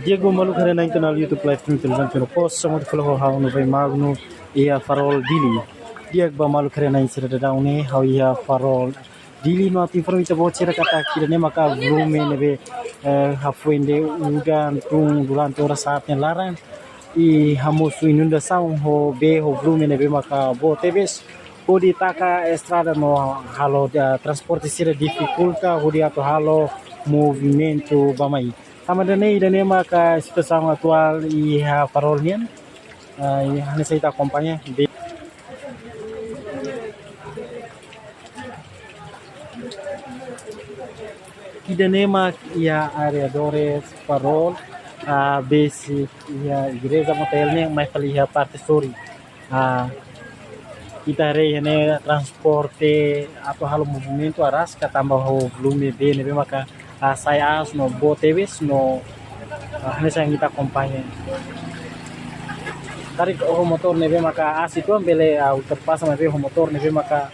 Diego malu kare na internal YouTube live stream television pero post sa mo follow how no vai magno ia farol dili Diego ba malu kare na insira da une how ia farol dili no ati formi ta bocera kata kirane maka volume nebe hafuende ugan tung durante ora saatnya larang I hamusu inunda sound ho be ho volume nebe maka bo tebes ho di taka estrada no halo transporte sira dificulta ho di ato halo movimento bamai Tamadane idane maka situação atual e a farolnian e necessita acompanhar idane mak ia areadores farol basic ia igreja motelnya mais falia parte story kita rei transporte atau halo movimento aras tambah ho volume bene maka saya as no botevis no nessa kita acompanha tarik o motor neve maka as itu bele ultrapassa neve o motor neve maka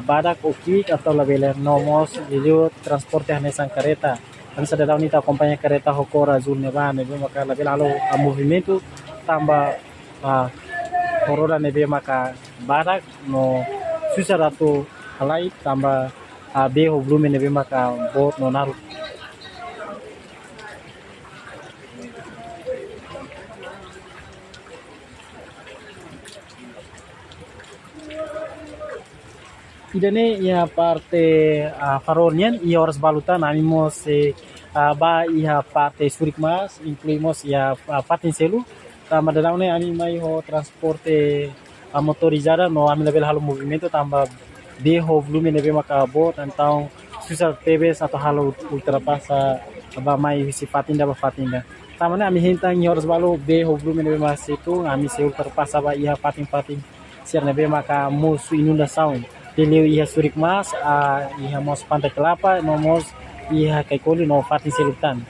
badak o kick atau la bele nomos video transporte nessa careta kan sadadaw nita acompanha careta ho cor azul neva neve maka la bele halo movimento tambah corona neve maka badak no susah ratu halai tambah be ho volume neve maka bot no naru idane ia parte farolnian ia horas balutan animos ba ia parte surikmas incluímos ia parte selu madadaune animai ho transporte motorizada no ami level halo movimento tambah be ho volume neve maka bot então susah tebes atau halo ultrapassa ba mai si fatinda ba fatinda tamane ami henta em horas balu be ho volume neve mas itu ami se ultrapassa ba ia fatin ser neve maka musu inundação Deleu ia surik mas ia mos pantai kelapa no mos ia kaikoli no fatin selutan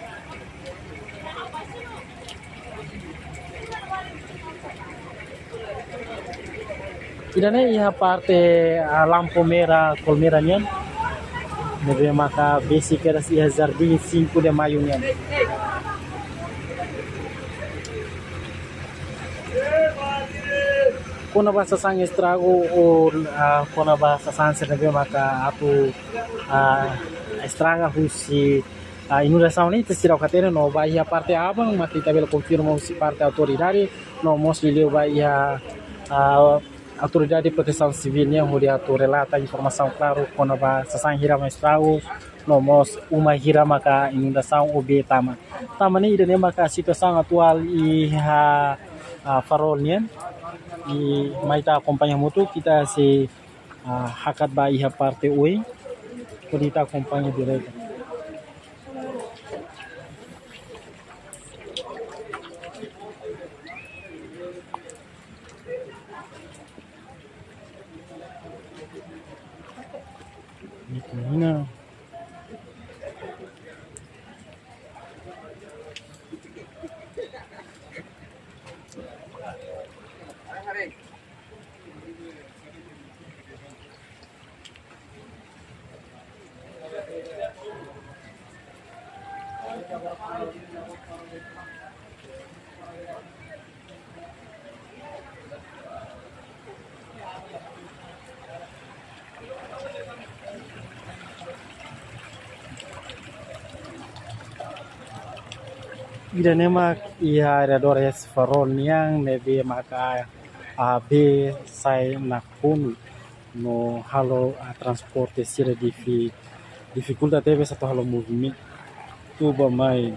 idane ia parte lampu merah colmeranya neve maka basic era ia jardim 5 de maio nya Kona basa sang estrago o kona basa sang serve maka atu estraga husi inundação nem terceira catena no vai a parte abang mati tabela confirma si parte autoridade no mosli leu vai a autoridade de proteção civil nya hodi atu relata informação claro kona basa sang hira estragos no mos uma hira maka inundação obe tama ni ide maka situação atual e farol nya e maita acompanha moto kita se hakat ba iha parte oi kita acompanha direto Menina idane mak ia areadores farol niang nebe maka be sai nakunu no halo transporte sira dificulta teve satu halo movimento tuba mai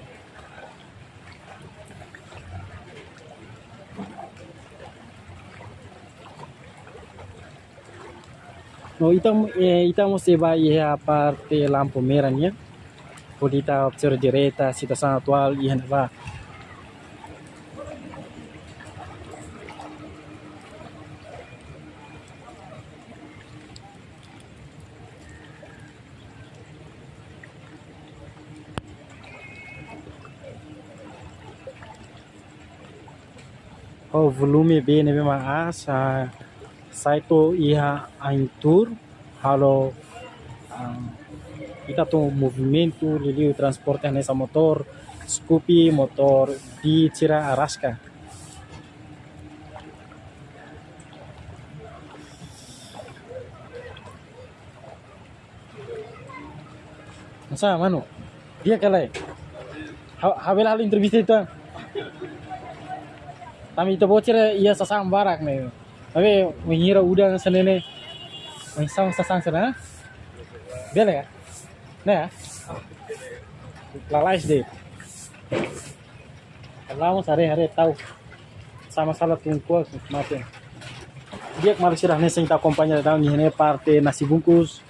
no itamos se vai a parte lampu merahnya Podita observa direta situação atual e va o volume B nebe mas saito ia a tour halo kita tuh movimento liliu transporte nessa motor Scoopy motor di Cira Arasca. Masa mano? Dia kalai. Habel hal entrevista itu. Kami itu bocor ia sasang barak nih. Tapi mengira udang senene. Mengisau sasang sana. Bela ya? Nah, lalais deh. Kalau sehari-hari tahu sama salah tungku maafin. Dia kemarin sih rahnya kita kompanya tahu ini parte nasi bungkus.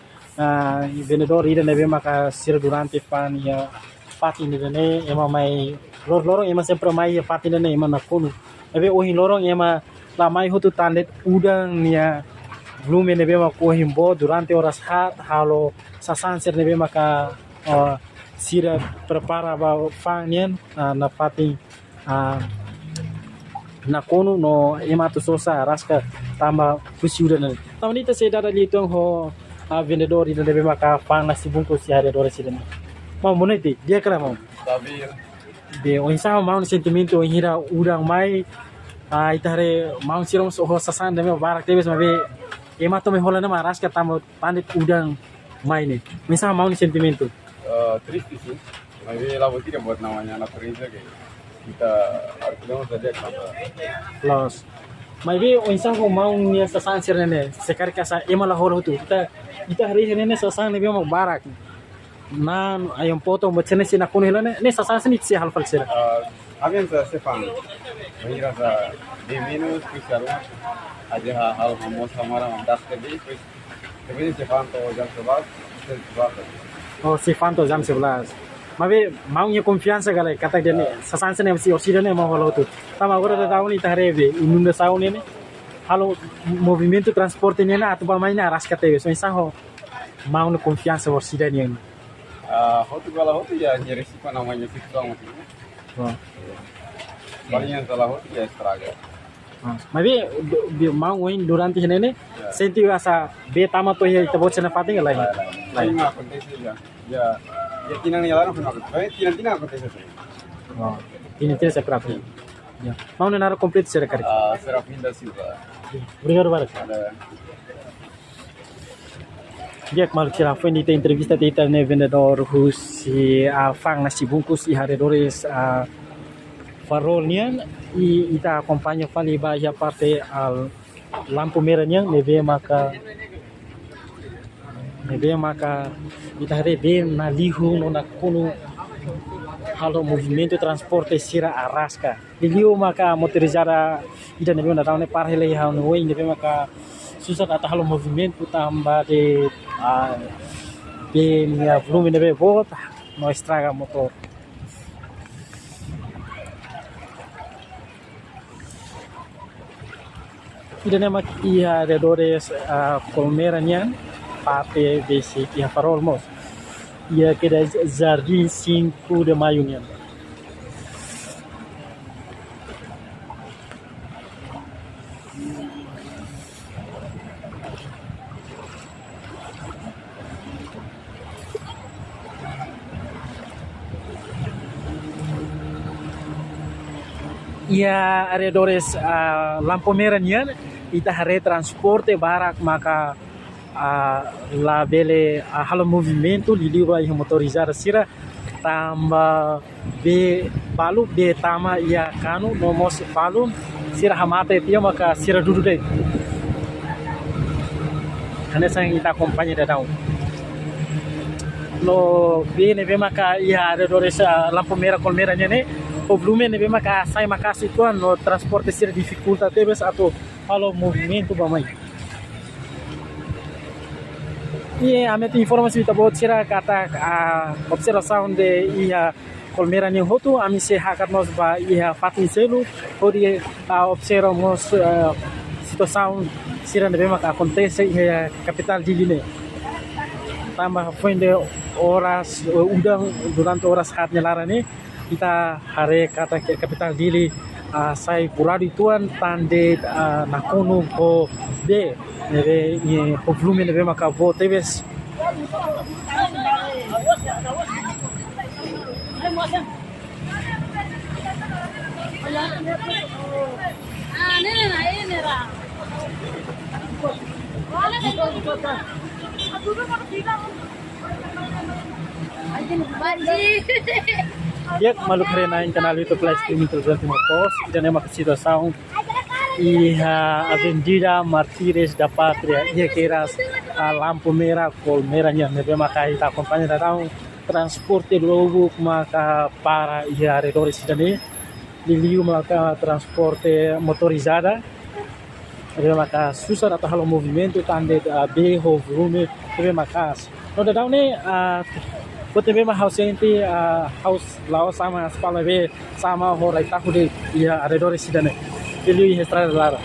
Vendedor ida nebe maka sir durante pan ya pati nebe ema mai lorong ema sempre mai pati nebe ema nakunu nebe ohin lorong ema la mai hutu tandet udang ya belum nebe maka ohin bo durante horas hat halo sasan sir nebe maka sira prepara ba fanien na pati nakunu no ema tu sosa raska tamba pusi udah nebe tahun itu saya ada lihat ho vendedor ida nebe maka pang nasi bungkus si hari dore sidene mau moneti dia kira mau Tapi de o insa mau sentimento hira udang mai itare mau sirom so sasan deme barak tebes mabe ema to me hola na maras ka tamo pandit udang mai ni misal mau sentimento triste sih. Tapi lah tidak buat namanya naturalisme kayak kita harus saja kenapa. los mai be o insa mau ni sasan sirene sekar kasa ema la holo tu kita hari ini sasan nebe mau barak nan ayam potong macam ni nak kunih lane ni sasan sini si hal falsira Amin sa Stefan. Mengira sa di minus spesial aja hal hamos hamaran das tadi pues tapi Stefan to jam sebab oh si fanto jam 11 mabe mau nya confiança galera kata dia ni sasan sini si orsida ni mau holo tu tama agora da tahun ni tarebe inunda saun ni halo movimento transporte ni na atau pamai na rasca teve so insan ho mau na confiança orsida ni hotu kalau hotu ya nyeri sih namanya sih masih. oh Paling yang salah hotu ya estraga. mabe mau win durante ni senti asa be tama to ya ita bocena pating lain Lain mah kontesi ya. Ya tinang ni jalan pun aku. Tinang kontesi. oh ini tidak seperti ya mau na naro komplit sera kari Serafin da Silva. obrigado barak Ada dia kemarin kira foi nita entrevista de ne vendedor husi fang nasi bungkus i haredores farol nian i ita acompanha fali ba ya parte al lampu merahnya neve maka ita rebe na lihu no na kuno halo movimento transporte sira arasca liu maka motorizada ida neve na taune parhele ha no oi neve maka susah atau halo movimento tambah de minha volume neve volta no estraga motor ida nema ia redores colmeranya parte desse ia farol mos ia queda jardim 5 de maio nian ia arredores lampu merahnya ita hare transporte barak maka la bele halo movimento liliu ai motorizada sira tamba be balu be tama ia kanu nomos balu sira hamata pia maka sira dudu dei hane sang ita kompanya da dau lo be ne be maka ia arredores lampu merah kol merahnya ne o volume ne be maka sai maka situan no transporte sira dificulta tebes atau halo movimento bamai e a minha informação está boa tirar kata observação de ia colmera ni hotu ami se hakat nos ba ia fatin selu ori observamos situação sira de maka acontece ia capital de Guiné tambah foi de horas udang durante horas hatnya larane kita hari kata capital Dili sai puradi tuan tande nakunu ko de neve o volume neve maka vo teves Dia malu karena em canal YouTube Play Streaming Televisão Timor-Leste, já nem uma situação e a Avenida Martires da Pátria e que era a lampu merah colmeranya nebe maka kita acompanha da transporte logo maka para e arredores dani liliu maka transporte motorizada nebe maka susah atau halo movimento tande berro volume nebe maka no da daune Putih memang house ini house laos sama sepala be sama horai tahu deh ya ada dori sidane pilih histra lara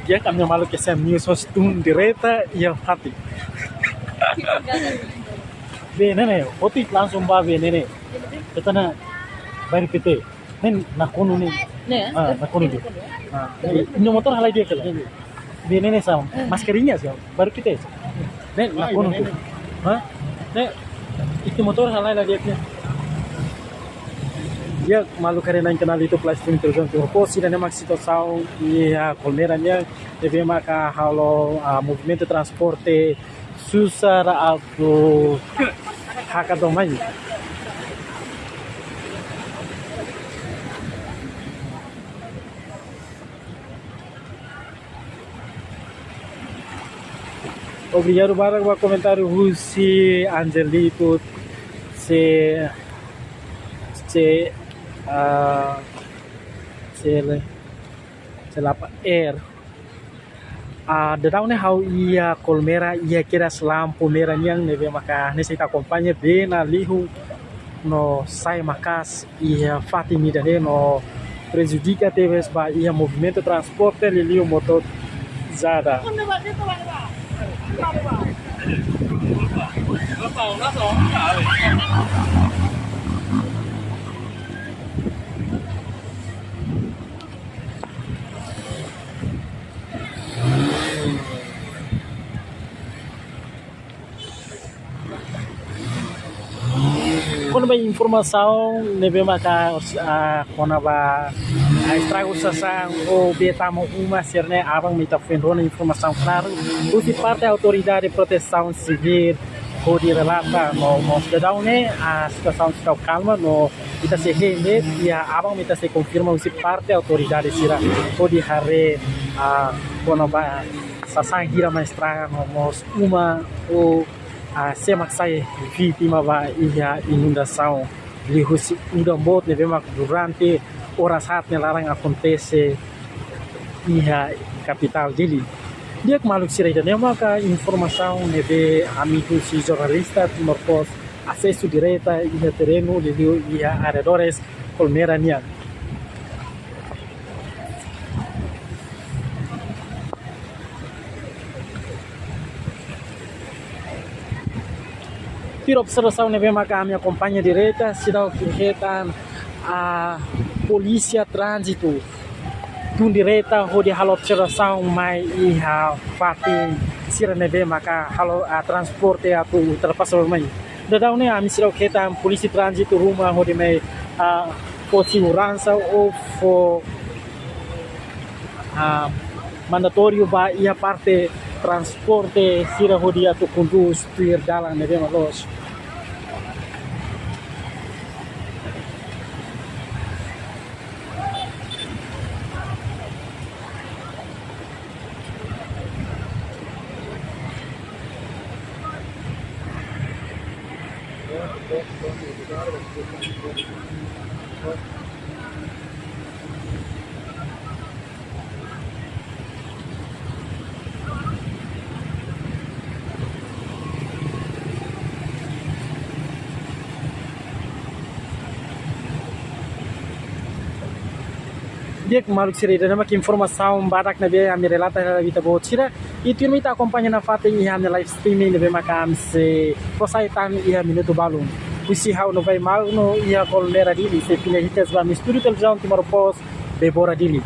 dia kami malu que sem news hostum direta ia hati be nene otik langsung ba be nene ketana bari pete nen nakonu ni nakonu dia ini motor halai dia kala be nene sam maskerinya sih baru pete nen nakonu tu nen itu motor halai lah dia dia malu karena em canal YouTube Play Streaming Televisão Timor-Leste dan emak situação e a colmeranya deve maka halo movimento transporte susah atau hakadomai obrigado para o comentário Rusi Angelito se selapa air da daun hau ia colmera ia kira lampu merah yang nebe maka nesse kita acompanha bem na lihu no sai makas ia fatimida no prejudica teve ba ia movimento transporte liu motor zada quando vai informação nebe maka quando vai estrago sasang ou betamo uma serne abang mita fendona informação claro usi parte autoridade de proteção civil ou de relata no cidadão né a situação está calma no ita se rende e abang mita se confirma usi parte autoridade sira ou de hare quando vai sasang hira maestraga no uma ou semak saya vítima ba ia inundação lihusi udah bot nebe mak durante horas hatnya larang acontece ia capital dele dia maluk sirai dan maka informação nebe amigos e jornalistas Timor-Leste acesso direta ia terreno de ia arredores colmerania Tiro observação nebe maka minha companhia direta sidau kirhetan a polícia trânsito tun direta ho di halo observação mai iha fatin sira nebe maka halo transporte atau terpasar mai dadau ne ami sira kirhetan polisi trânsito rumah ho di mai segurança ou for mandatório ba ia parte transporte sira ho dia tu conduz tuir dalan nebe malos dia maluk siri dan mak informação badak na be ami relata la vita bo tira itu mi ta acompanha na fata e ami live streaming de be makam se posai tan e ami no balum usi how no vai mal no ia colnera dili se fina hitas va mi studio televisão timor pos be bora dili